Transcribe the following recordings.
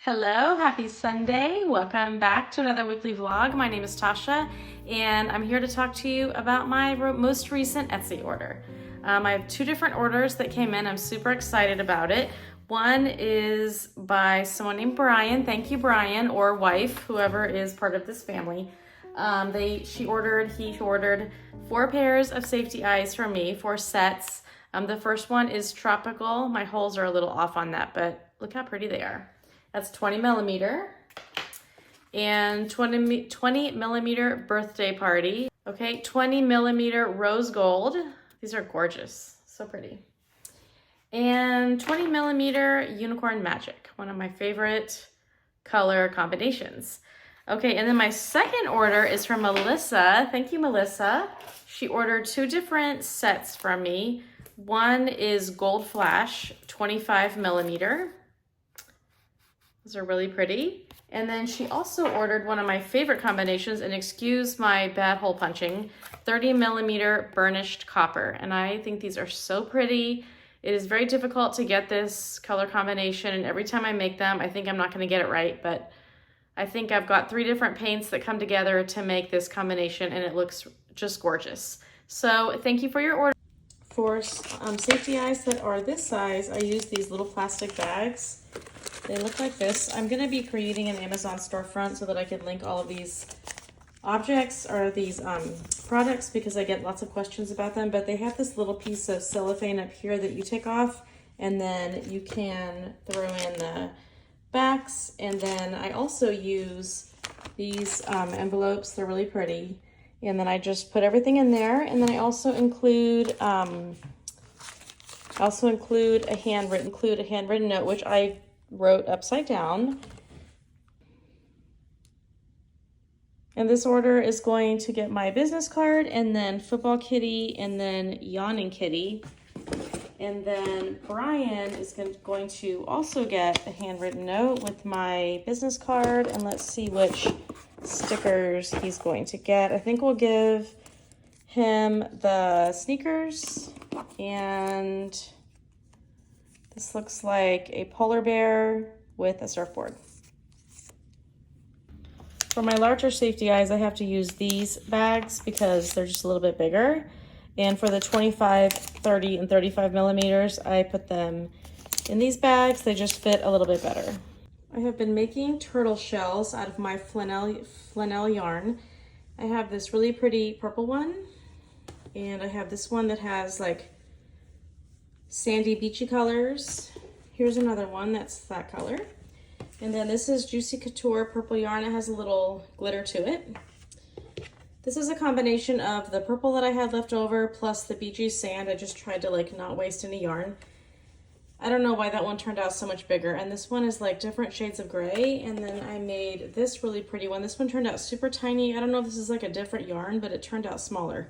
Hello, happy Sunday. Welcome back to another weekly vlog. My name is Tasha and I'm here to talk to you about my most recent Etsy order. I have two different orders that came in. I'm super excited about it. One is by someone named Brian. Thank you, Brian, or wife, whoever is part of this family. He ordered 4 pairs of safety eyes from me, 4 sets. The first one is tropical. My holes are a little off on that, but look how pretty they are. That's 20 millimeter and 20 millimeter birthday party. Okay, 20 millimeter rose gold. These are gorgeous, so pretty. And 20 millimeter unicorn magic, one of my favorite color combinations. Okay, and then my second order is from Melissa. Thank you, Melissa. She ordered 2 different sets from me. One is gold flash, 25 millimeter. Those are really pretty. And then she also ordered one of my favorite combinations, and excuse my bad hole punching, 30 millimeter burnished copper. And I think these are so pretty. It is very difficult to get this color combination, and every time I make them, I think I'm not gonna get it right, but I think I've got 3 different paints that come together to make this combination, and it looks just gorgeous. So thank you for your order. For safety eyes that are this size, I use these little plastic bags. They look like this. I'm going to be creating an Amazon storefront so that I can link all of these objects or these products, because I get lots of questions about them. But they have this little piece of cellophane up here that you take off, and then you can throw in the backs. And then I also use these envelopes. They're really pretty. And then I just put everything in there. And then I also include a handwritten note, which I wrote upside down. And this order is going to get my business card, and then football kitty, and then yawning kitty. And then Brian is going to also get a handwritten note with my business card, and let's see which stickers he's going to get. I think we'll give him the sneakers, and this looks like a polar bear with a surfboard. For my larger safety eyes, I have to use these bags because they're just a little bit bigger. And for the 25, 30, and 35 millimeters, I put them in these bags. They just fit a little bit better. I have been making turtle shells out of my flannel yarn. I have this really pretty purple one, and I have this one that has like sandy beachy colors. Here's another one that's that color. And then this is Juicy Couture purple yarn. It has a little glitter to it. This is a combination of the purple that I had left over plus the beachy sand. I just tried to like not waste any yarn. I don't know why that one turned out so much bigger. And this one is like different shades of gray. And then I made this really pretty one. This one turned out super tiny. I don't know if this is like a different yarn, but it turned out smaller.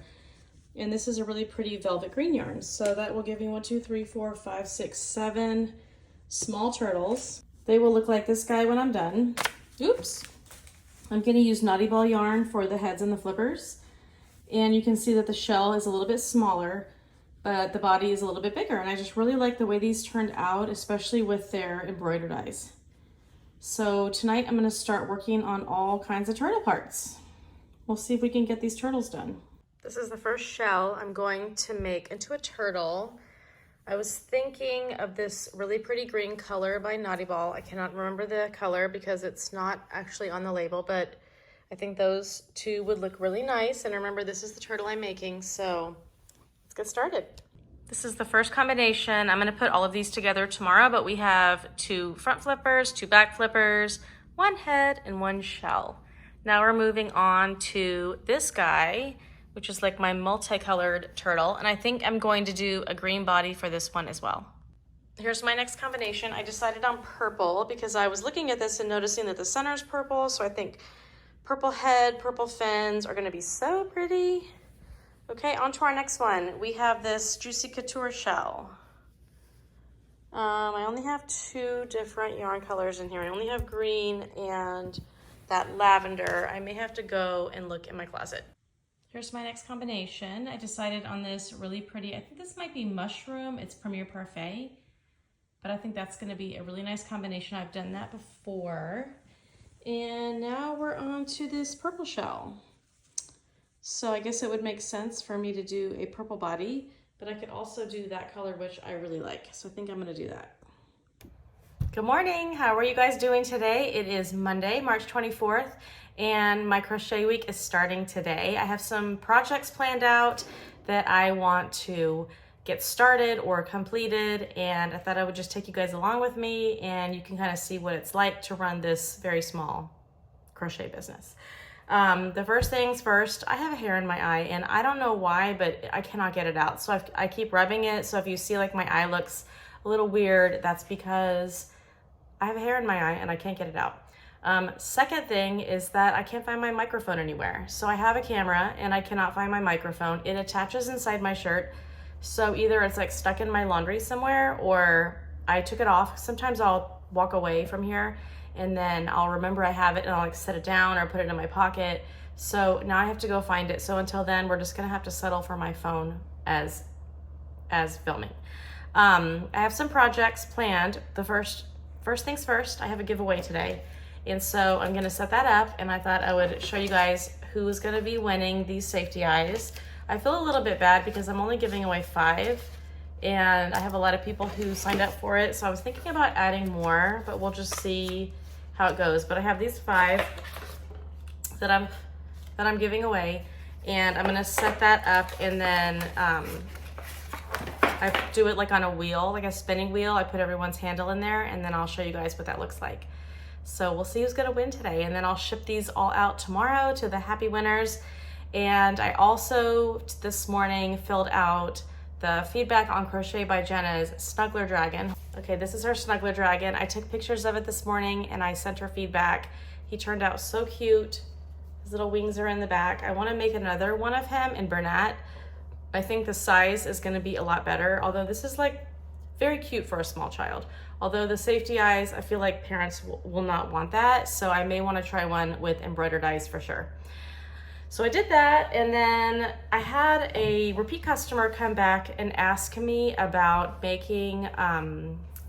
And this is a really pretty velvet green yarn. So that will give me 1, 2, 3, 4, 5, 6, 7 small turtles. They will look like this guy when I'm done. Oops. I'm gonna use Naughty Ball yarn for the heads and the flippers. And you can see that the shell is a little bit smaller, but the body is a little bit bigger. And I just really like the way these turned out, especially with their embroidered eyes. So tonight I'm gonna start working on all kinds of turtle parts. We'll see if we can get these turtles done. This is the first shell I'm going to make into a turtle. I was thinking of this really pretty green color by Naughty Ball. I cannot remember the color because it's not actually on the label, but I think those 2 would look really nice. And remember, this is the turtle I'm making, so let's get started. This is the first combination. I'm gonna put all of these together tomorrow, but we have 2 front flippers, 2 back flippers, 1 head, and 1 shell. Now we're moving on to this guy, which is like my multicolored turtle. And I think I'm going to do a green body for this one as well. Here's my next combination. I decided on purple because I was looking at this and noticing that the center is purple. So I think purple head, purple fins are gonna be so pretty. Okay, on to our next one. We have this Juicy Couture shell. I only have 2 different yarn colors in here. I only have green and that lavender. I may have to go and look in my closet. Here's my next combination. I decided on this really pretty, I think this might be mushroom. It's Premier Parfait. but I think that's gonna be a really nice combination. I've done that before. And now we're on to this purple shell. So I guess it would make sense for me to do a purple body, but I could also do that color, which I really like. So I think I'm gonna do that. Good morning, how are you guys doing today? It is Monday, March 24th, and my crochet week is starting today. I have some projects planned out that I want to get started or completed, and I thought I would just take you guys along with me and you can kind of see what it's like to run this very small crochet business. The first things first, I have a hair in my eye and I don't know why, but I cannot get it out. So I keep rubbing it. So if you see like my eye looks a little weird, that's because I have a hair in my eye and I can't get it out. Second thing is that I can't find my microphone anywhere. So I have a camera and I cannot find my microphone. It attaches inside my shirt. So either it's like stuck in my laundry somewhere or I took it off. Sometimes I'll walk away from here and then I'll remember I have it and I'll like set it down or put it in my pocket. So now I have to go find it. So until then, we're just gonna have to settle for my phone as filming. I have some projects planned. The first things first, I have a giveaway today. And so I'm gonna set that up and I thought I would show you guys who's gonna be winning these safety eyes. I feel a little bit bad because I'm only giving away 5 and I have a lot of people who signed up for it. So I was thinking about adding more, but we'll just see how it goes. But I have these 5 that I'm giving away and I'm gonna set that up and then I do it like on a wheel, like a spinning wheel. I put everyone's handle in there and then I'll show you guys what that looks like. So we'll see who's gonna win today and then I'll ship these all out tomorrow to the happy winners. And I also this morning filled out the feedback on Crochet by Jenna's Snuggler Dragon. Okay, this is her Snuggler Dragon. I took pictures of it this morning and I sent her feedback. He turned out so cute. His little wings are in the back. I wanna make another one of him in Bernat. I think the size is gonna be a lot better, although this is like very cute for a small child. Although the safety eyes, I feel like parents will not want that, so I may wanna try one with embroidered eyes for sure. So I did that, and then I had a repeat customer come back and ask me about making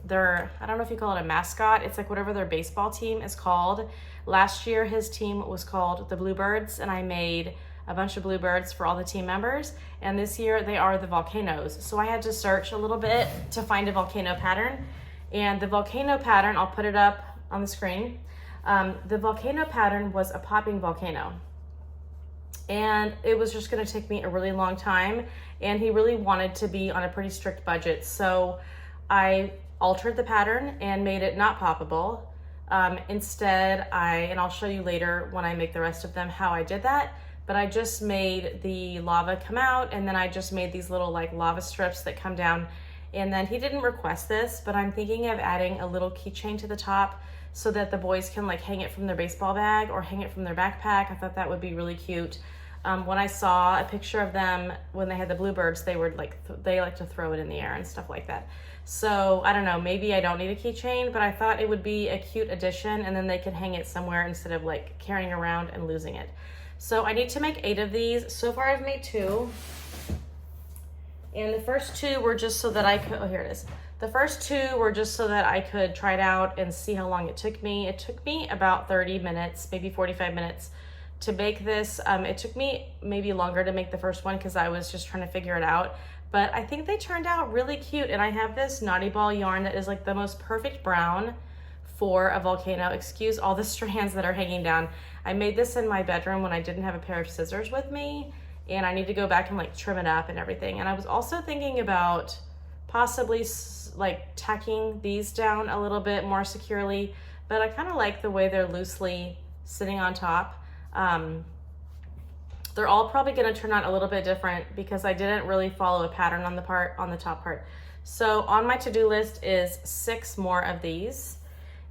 their, I don't know if you call it a mascot, it's like whatever their baseball team is called. Last year his team was called the Bluebirds, and I made a bunch of bluebirds for all the team members, and this year they are the volcanoes. So I had to search a little bit to find a volcano pattern, and the volcano pattern, I'll put it up on the screen. The volcano pattern was a popping volcano. And it was just gonna take me a really long time, and he really wanted to be on a pretty strict budget. So I altered the pattern and made it not poppable. Instead, and I'll show you later when I make the rest of them how I did that, but I just made the lava come out, and then I just made these little like lava strips that come down. And then he didn't request this, but I'm thinking of adding a little keychain to the top so that the boys can like hang it from their baseball bag or hang it from their backpack. I thought that would be really cute. When I saw a picture of them when they had the bluebirds, they were like, they like to throw it in the air and stuff like that. So I don't know, maybe I don't need a keychain, but I thought it would be a cute addition, and then they can hang it somewhere instead of like carrying around and losing it. So I need to make 8 of these. So far I've made 2. And the first 2 were just so that I could, oh, here it is. The first 2 were just so that I could try it out and see how long it took me. It took me about 30 minutes, maybe 45 minutes to make this. It took me maybe longer to make the first one because I was just trying to figure it out. But I think they turned out really cute. And I have this Naughty Ball yarn that is like the most perfect brown for a volcano. Excuse all the strands that are hanging down. I made this in my bedroom when I didn't have a pair of scissors with me, and I need to go back and like trim it up and everything. And I was also thinking about possibly like tacking these down a little bit more securely, but I kind of like the way they're loosely sitting on top. They're all probably going to turn out a little bit different because I didn't really follow a pattern on the top part. So on my to-do list is 6 more of these.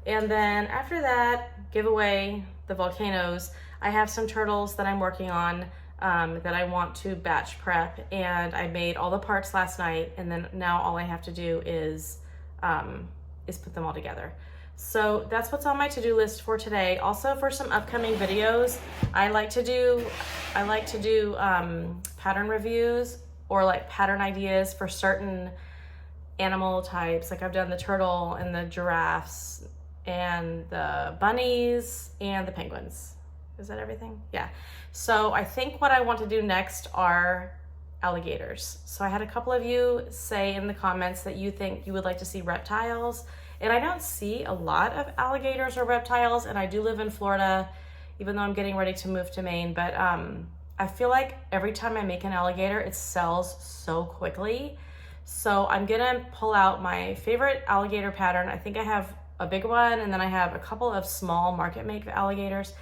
And then after that, give away the volcanoes. I have some turtles that I'm working on that I want to batch prep, and I made all the parts last night, and then now all I have to do is put them all together. So that's what's on my to-do list for today. Also, for some upcoming videos, I like to do pattern reviews or like pattern ideas for certain animal types. Like I've done the turtle and the giraffes and the bunnies and the penguins. Is that everything? Yeah. So I think what I want to do next are alligators. So I had a couple of you say in the comments that you think you would like to see reptiles. And I don't see a lot of alligators or reptiles, and I do live in Florida, even though I'm getting ready to move to Maine. But I feel like every time I make an alligator, it sells so quickly. So I'm gonna pull out my favorite alligator pattern. I think I have a big one, and then I have a couple of small market make alligators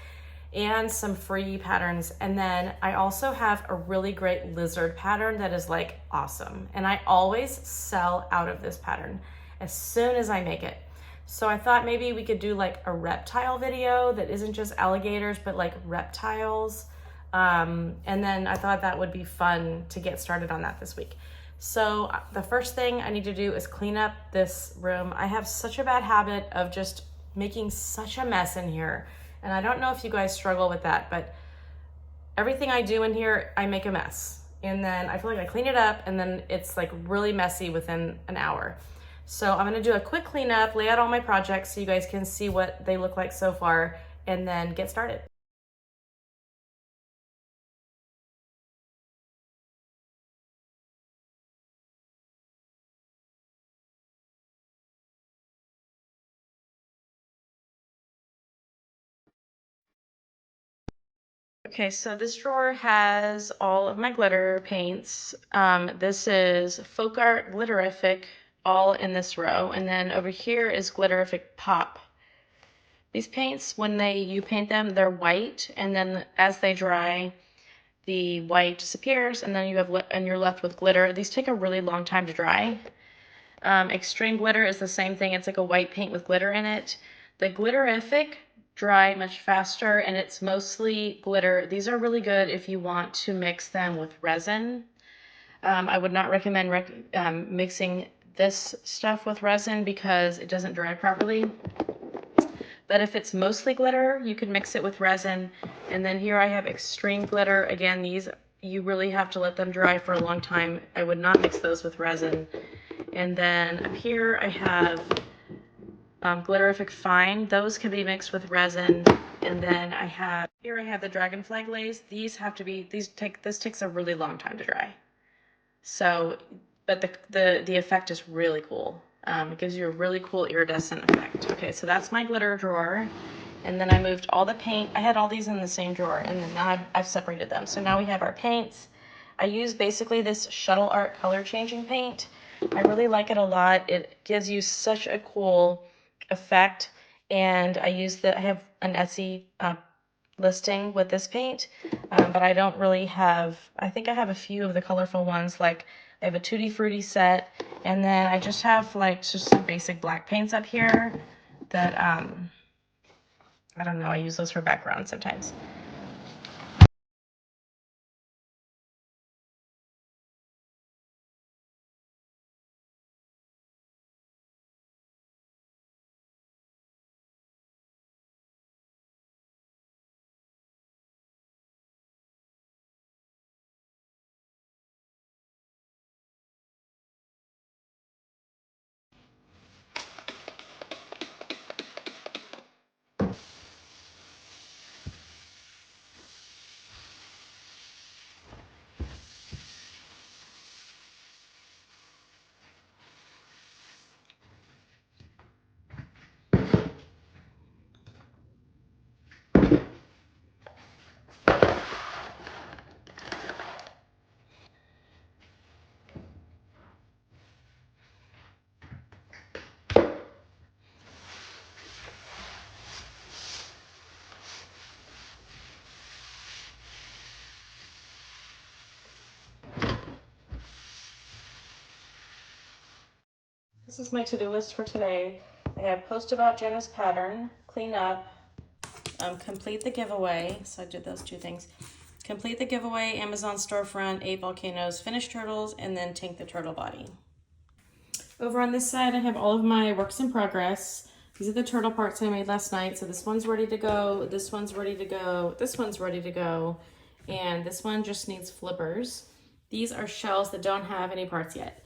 and some free patterns. And then I also have a really great lizard pattern that is like awesome. And I always sell out of this pattern as soon as I make it. So I thought maybe we could do like a reptile video that isn't just alligators, but like reptiles. And then I thought that would be fun to get started on that this week. So the first thing I need to do is clean up this room. I have such a bad habit of just making such a mess in here. And I don't know if you guys struggle with that, but everything I do in here, I make a mess. And then I feel like I clean it up and then it's like really messy within an hour. So I'm gonna do a quick cleanup, lay out all my projects so you guys can see what they look like so far, and then get started. Okay, so this drawer has all of my glitter paints. This is Folk Art Glitterific, all in this row. And then over here is Glitterific Pop. These paints, when you paint them, they're white, and then as they dry, the white disappears, and then you're left with glitter. These take a really long time to dry. Extreme Glitter is the same thing. It's like a white paint with glitter in it. The Glitterific dry much faster, and it's mostly glitter. These are really good if you want to mix them with resin. I would not recommend mixing this stuff with resin because it doesn't dry properly. But if it's mostly glitter, you can mix it with resin. And then here I have Extreme Glitter. Again, these, you really have to let them dry for a long time. I would not mix those with resin. And then up here I have Glitterific Fine. Those can be mixed with resin. And then here I have the Dragonfly Glaze. This takes a really long time to dry. So, but the effect is really cool. It gives you a really cool iridescent effect. Okay, so that's my glitter drawer. And then I moved all the paint. I had all these in the same drawer, and then now I've separated them. So now we have our paints. I use basically this Shuttle Art color changing paint. I really like it a lot. It gives you such a cool effect. And I have an Etsy listing with this paint, but I don't really have, I think I have a few of the colorful ones. Like I have a Tutti Frutti set, and then I just have like just some basic black paints up here that I don't know, I use those for background sometimes. This is my to-do list for today. I have post about Jenna's pattern, clean up, complete the giveaway. So I did those two things. Complete the giveaway, Amazon storefront, 8 volcanoes, finish turtles, and then tank the turtle body. Over on this side, I have all of my works in progress. These are the turtle parts I made last night. So this one's ready to go, this one's ready to go, this one's ready to go, and this one just needs flippers. These are shells that don't have any parts yet.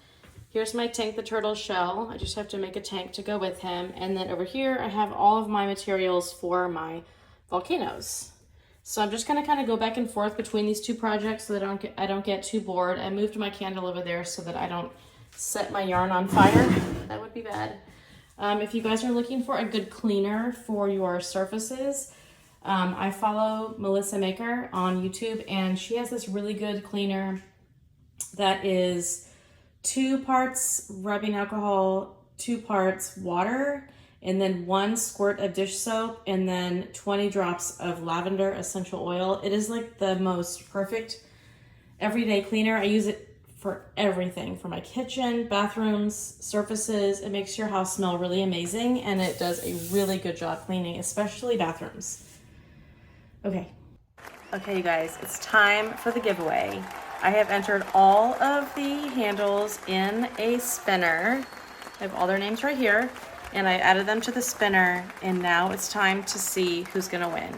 Here's my Tank the Turtle shell. I just have to make a tank to go with him. And then over here, I have all of my materials for my volcanoes. So I'm just gonna kind of go back and forth between these two projects so that I don't get too bored. I moved my candle over there so that I don't set my yarn on fire. That would be bad. If you guys are looking for a good cleaner for your surfaces, I follow Melissa Maker on YouTube, and she has this really good cleaner that is 2 parts rubbing alcohol, 2 parts water, and then 1 squirt of dish soap, and then 20 drops of lavender essential oil. It is like the most perfect everyday cleaner. I use it for everything, for my kitchen, bathrooms, surfaces. It makes your house smell really amazing, and it does a really good job cleaning, especially bathrooms. Okay, you guys, it's time for the giveaway. I have entered all of the handles in a spinner. I have all their names right here, and I added them to the spinner, and now it's time to see who's gonna win.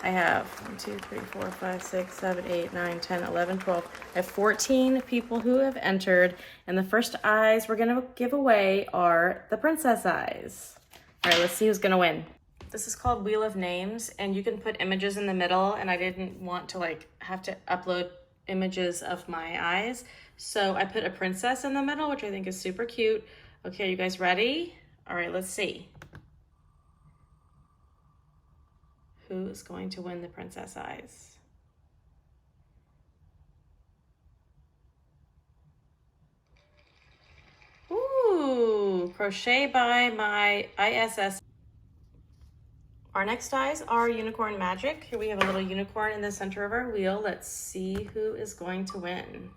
I have 1, 2, 3, 4, 5, 6, 7, 8, 9, 10, 11, 12. I have 14 people who have entered, and the first eyes we're gonna give away are the princess eyes. All right, let's see who's gonna win. This is called Wheel of Names, and you can put images in the middle, and I didn't want to have to upload images of my eyes, so I put a princess in the middle, which I think is super cute. Okay, you guys ready? All right, let's see. Who is going to win the princess eyes? Ooh, Crochet by my ISS. Our next eyes are Unicorn Magic. Here we have a little unicorn in the center of our wheel. Let's see who is going to win.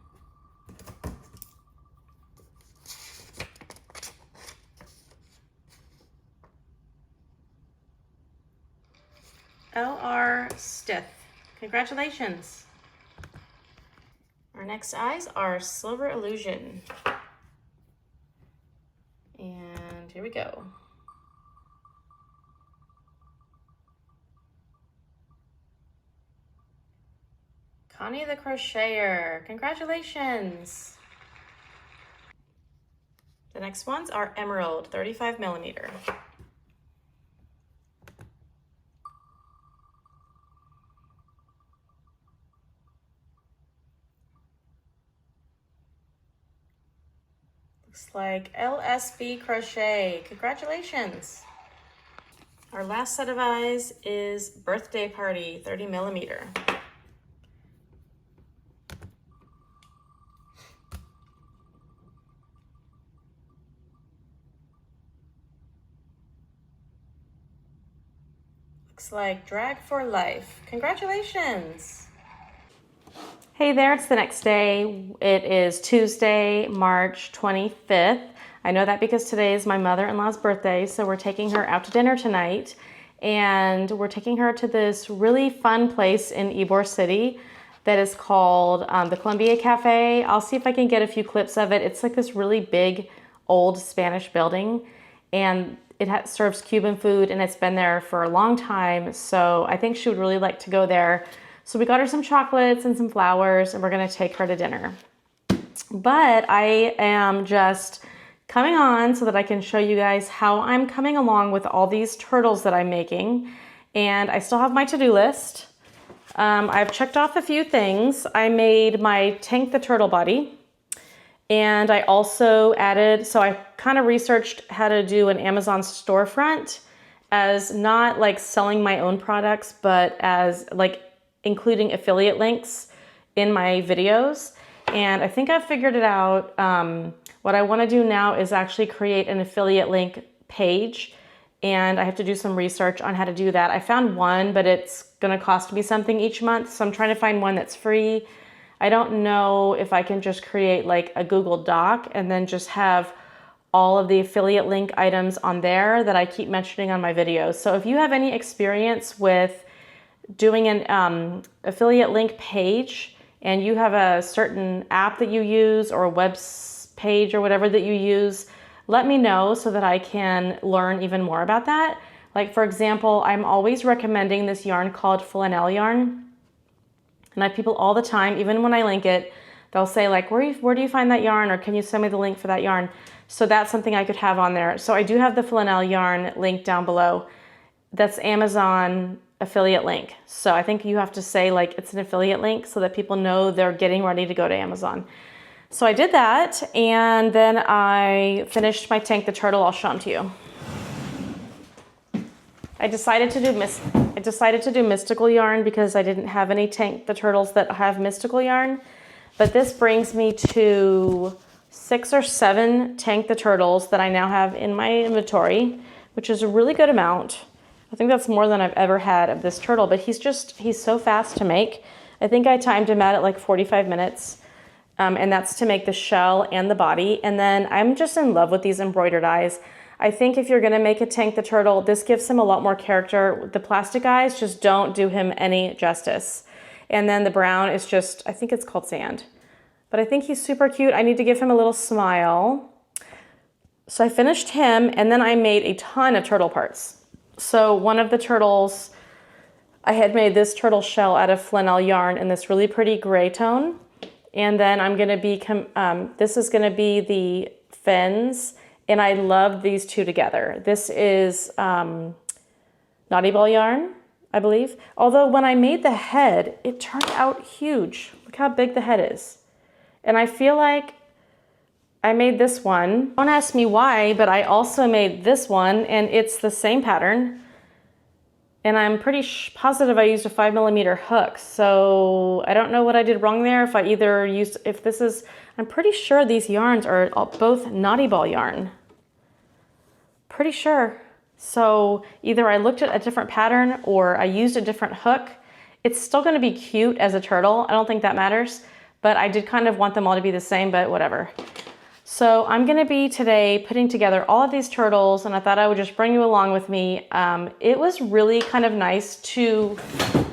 L.R. Stith. Congratulations. Our next eyes are Silver Illusion. And here we go. Connie the Crocheter. Congratulations. The next ones are Emerald, 35 millimeter. Looks like LSB Crochet. Congratulations. Our last set of eyes is Birthday Party, 30 millimeter. Looks like Drag for Life. Congratulations. Hey there, it's the next day. It is Tuesday, March 25th. I know that because today is my mother-in-law's birthday, so we're taking her out to dinner tonight. And we're taking her to this really fun place in Ybor City that is called the Columbia Cafe. I'll see if I can get a few clips of it. It's like this really big, old Spanish building, and it serves Cuban food, and it's been there for a long time, so I think she would really like to go there. So we got her some chocolates and some flowers, and we're gonna take her to dinner. But I am just coming on so that I can show you guys how I'm coming along with all these turtles that I'm making. And I still have my to-do list. I've checked off a few things. I made my Tank the Turtle body. And I also added, so I kind of researched how to do an Amazon storefront as not like selling my own products, but as like including affiliate links in my videos. And I think I've figured it out. What I want to do now is actually create an affiliate link page, and I have to do some research on how to do that. I found one, but it's going to cost me something each month, so I'm trying to find one that's free. I don't know if I can just create like a Google Doc and then just have all of the affiliate link items on there that I keep mentioning on my videos. So if you have any experience with doing an affiliate link page and you have a certain app that you use or a web page or whatever that you use, let me know so that I can learn even more about that. Like for example, I'm always recommending this yarn called flannel yarn. And I have people all the time, even when I link it, they'll say like, where do you find that yarn? Or can you send me the link for that yarn? So that's something I could have on there. So I do have the flannel yarn link down below. That's Amazon affiliate link. So I think you have to say like it's an affiliate link so that people know they're getting ready to go to Amazon. So I did that, and then I finished my Tank the Turtle. I'll show them to you. I decided to do mystical yarn because I didn't have any Tank the Turtles that have mystical yarn. But this brings me to 6 or 7 Tank the Turtles that I now have in my inventory, which is a really good amount. I think that's more than I've ever had of this turtle, but he's so fast to make. I think I timed him out at like 45 minutes. And that's to make the shell and the body. And then I'm just in love with these embroidered eyes. I think if you're gonna make a Tank the Turtle, this gives him a lot more character. The plastic eyes just don't do him any justice. And then the brown is just, I think it's called sand. But I think he's super cute. I need to give him a little smile. So I finished him, and then I made a ton of turtle parts. So one of the turtles, I had made this turtle shell out of flannel yarn in this really pretty gray tone. And then I'm gonna be, this is gonna be the fins, and I love these two together. This is Naughty Ball yarn, I believe. Although when I made the head, it turned out huge. Look how big the head is. And I feel like I made this one. Don't ask me why, but I also made this one, and it's the same pattern. And I'm pretty positive I used a 5mm hook. So I don't know what I did wrong there. If I either used, I'm pretty sure these yarns are both Naughty Ball yarn. Pretty sure. So either I looked at a different pattern or I used a different hook. It's still gonna be cute as a turtle. I don't think that matters, but I did kind of want them all to be the same, but whatever. So I'm gonna be today putting together all of these turtles, and I thought I would just bring you along with me. It was really kind of nice to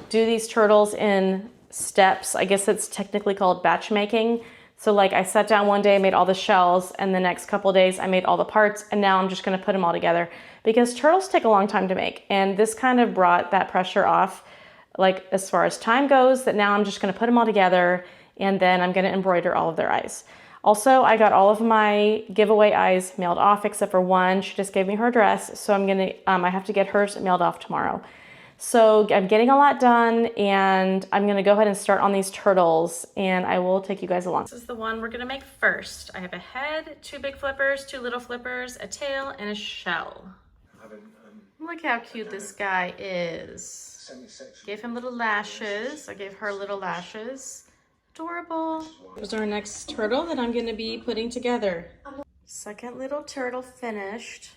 do these turtles in steps. I guess it's technically called batch making. So like I sat down one day, made all the shells, and the next couple of days I made all the parts, and now I'm just gonna put them all together because turtles take a long time to make. And this kind of brought that pressure off, like as far as time goes, that now I'm just gonna put them all together, and then I'm gonna embroider all of their eyes. Also, I got all of my giveaway eyes mailed off except for one. She just gave me her address, so I have to get hers mailed off tomorrow. So I'm getting a lot done, and I'm gonna go ahead and start on these turtles, and I will take you guys along. This is the one we're gonna make first. I have a head, 2 big flippers, 2 little flippers, a tail, and a shell. Look how cute this guy is. Gave him little lashes. I gave her little lashes. Adorable. Here's our next turtle that I'm going to be putting together. Second little turtle finished.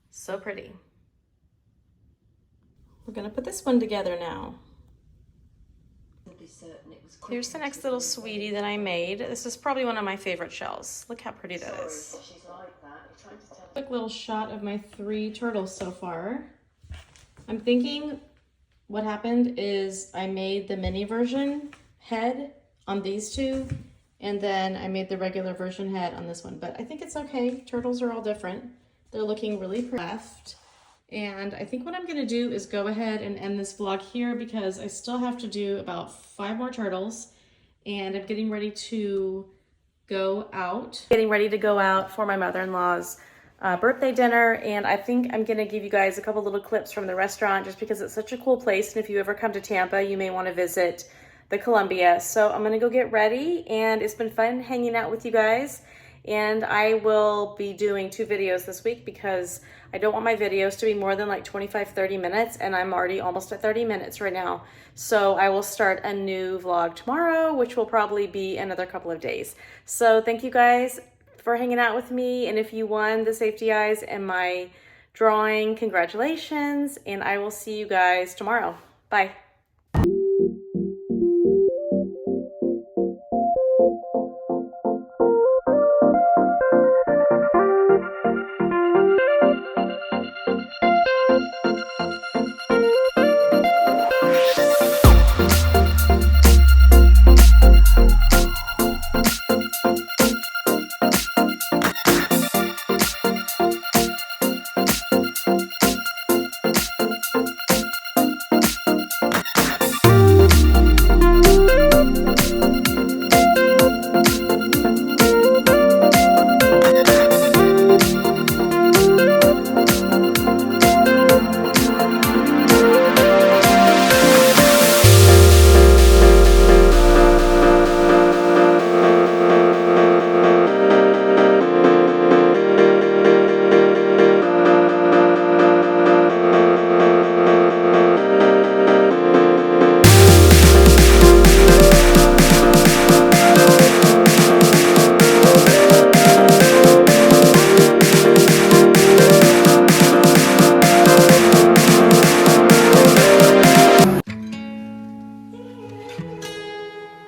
So pretty. We're going to put this one together now. Here's the next little sweetie that I made. This is probably one of my favorite shells. Look how pretty that is. Quick little shot of my 3 turtles so far. I'm thinking what happened is I made the mini version head on these 2, and then I made the regular version head on this one, but I think it's okay. Turtles are all different. They're looking really pretty left, and I think what I'm gonna do is go ahead and end this vlog here because I still have to do about 5 more turtles, and I'm getting ready to go out. Getting ready to go out for my mother-in-law's birthday dinner, and I think I'm gonna give you guys a couple little clips from the restaurant just because it's such a cool place, and if you ever come to Tampa, you may wanna visit the Columbia. So I'm gonna go get ready, and it's been fun hanging out with you guys, and I will be doing 2 videos this week because I don't want my videos to be more than like 25-30 minutes, and I'm already almost at 30 minutes right now. So I will start a new vlog tomorrow, which will probably be another couple of days. So thank you guys for hanging out with me, and if you won the safety eyes and my drawing, congratulations, and I will see you guys tomorrow. Bye.